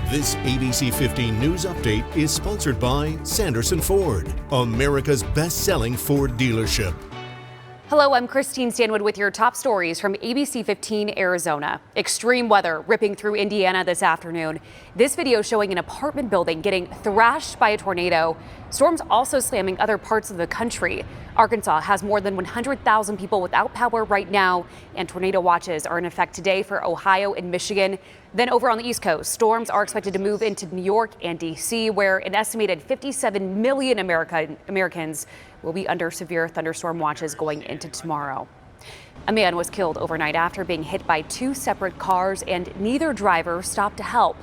This ABC 15 News Update is sponsored by Sanderson Ford, America's best-selling Ford dealership. Hello, I'm Christine Stanwood with your top stories from ABC15 Arizona. Extreme weather ripping through Indiana this afternoon. This video showing an apartment building getting thrashed by a tornado. Storms also slamming other parts of the country. Arkansas has more than 100,000 people without power right now, and tornado watches are in effect today for Ohio and Michigan. Then over on the East Coast, storms are expected to move into New York and D.C., where an estimated 57 million Americans will be under severe thunderstorm watches going into tomorrow. A man was killed overnight after being hit by two separate cars, and neither driver stopped to help.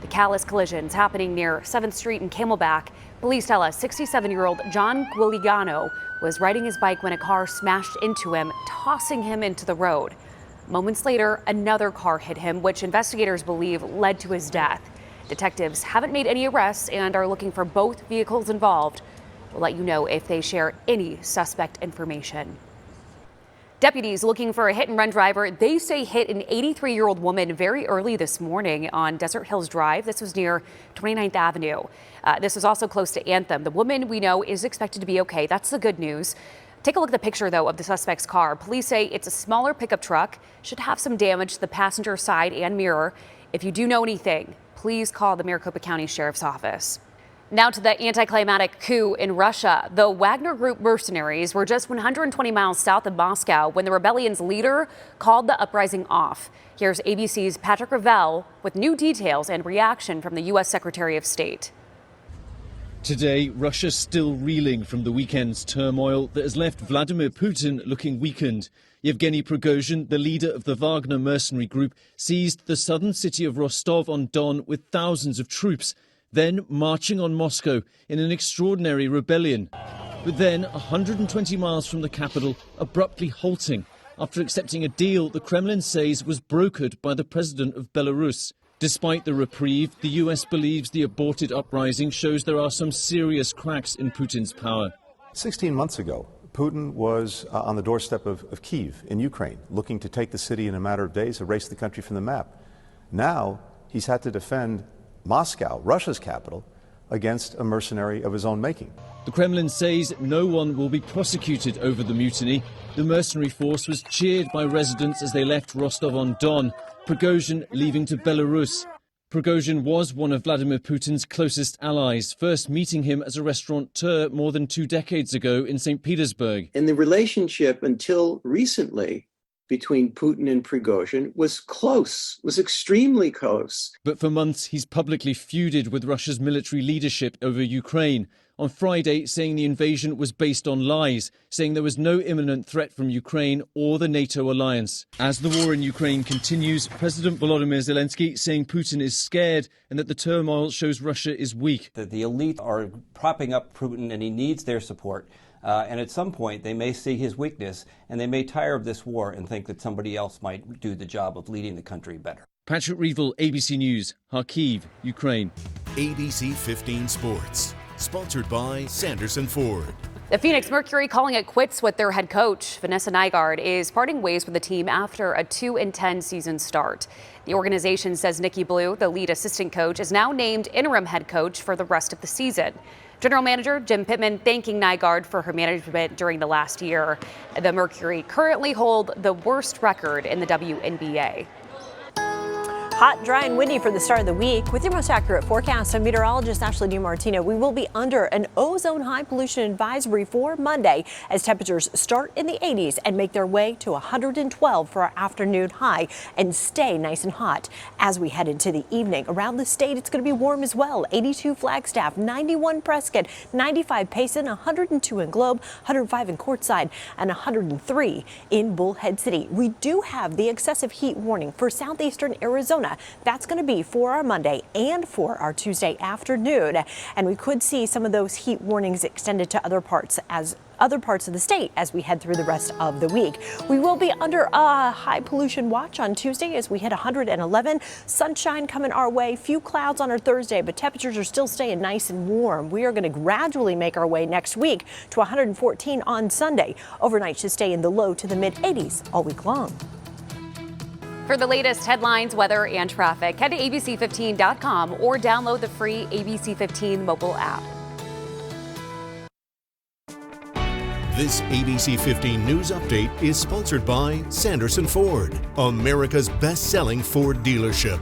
The callous collisions happening near 7th Street in Camelback. Police tell us 67-year-old John Guiliano was riding his bike when a car smashed into him, tossing him into the road. Moments later, another car hit him, which investigators believe led to his death. Detectives haven't made any arrests and are looking for both vehicles involved. We'll let you know if they share any suspect information. Deputies looking for a hit-and-run driver they say hit an 83-year-old woman very early this morning on Desert Hills Drive. This was near 29th Avenue. This was also close to Anthem. The woman we know is expected to be okay. That's the good news. Take a look at the picture, though, of the suspect's car. Police say it's a smaller pickup truck, should have some damage to the passenger side and mirror. If you do know anything, please call the Maricopa County Sheriff's Office. Now to the anticlimactic coup in Russia. The Wagner Group mercenaries were just 120 miles south of Moscow when the rebellion's leader called the uprising off. Here's ABC's Patrick Ravel with new details and reaction from the U.S. Secretary of State. Today, Russia's still reeling from the weekend's turmoil that has left Vladimir Putin looking weakened. Yevgeny Prigozhin, the leader of the Wagner mercenary group, seized the southern city of Rostov-on-Don with thousands of troops, then marching on Moscow in an extraordinary rebellion. But then, 120 miles from the capital, abruptly halting after accepting a deal the Kremlin says was brokered by the president of Belarus. Despite the reprieve, the US believes the aborted uprising shows there are some serious cracks in Putin's power. 16 months ago, Putin was on the doorstep of Kyiv in Ukraine, looking to take the city in a matter of days, erase the country from the map. Now he's had to defend Moscow, Russia's capital, against a mercenary of his own making. The Kremlin says no one will be prosecuted over the mutiny. The mercenary force was cheered by residents as they left Rostov-on-Don, Prigozhin leaving to Belarus. Prigozhin was one of Vladimir Putin's closest allies, first meeting him as a restaurateur more than 2 decades ago in St. Petersburg. And the relationship until recently between Putin and Prigozhin was close, was extremely close. But for months, he's publicly feuded with Russia's military leadership over Ukraine. On Friday, saying the invasion was based on lies, saying there was no imminent threat from Ukraine or the NATO alliance. As the war in Ukraine continues, President Volodymyr Zelensky saying Putin is scared and that the turmoil shows Russia is weak. The elite are propping up Putin and he needs their support. And at some point, they may see his weakness and they may tire of this war and think that somebody else might do the job of leading the country better. Patrick Reevell, ABC News, Kharkiv, Ukraine. ABC 15 Sports, sponsored by Sanderson Ford. The Phoenix Mercury calling it quits with their head coach. Vanessa Nygaard is parting ways with the team after a 2-10 season start. The organization says Nikki Blue, the lead assistant coach, is now named interim head coach for the rest of the season. General Manager Jim Pittman thanking Nygaard for her management during the last year. The Mercury currently hold the worst record in the WNBA. Hot, dry, and windy for the start of the week. With your most accurate forecast, I'm meteorologist Ashley DiMartino. We will be under an ozone high pollution advisory for Monday as temperatures start in the 80s and make their way to 112 for our afternoon high and stay nice and hot as we head into the evening. Around the state, it's going to be warm as well. 82 Flagstaff, 91 Prescott, 95 Payson, 102 in Globe, 105 in Quartzsite, and 103 in Bullhead City. We do have the excessive heat warning for southeastern Arizona. That's going to be for our Monday and for our Tuesday afternoon. And we could see some of those heat warnings extended to other parts of the state as we head through the rest of the week. We will be under a high pollution watch on Tuesday as we hit 111. Sunshine coming our way, few clouds on our Thursday, but temperatures are still staying nice and warm. We are going to gradually make our way next week to 114 on Sunday. Overnight should stay in the low to the mid 80s all week long. For the latest headlines, weather, and traffic, head to ABC15.com or download the free ABC15 mobile app. This ABC 15 News Update is sponsored by Sanderson Ford, America's best-selling Ford dealership.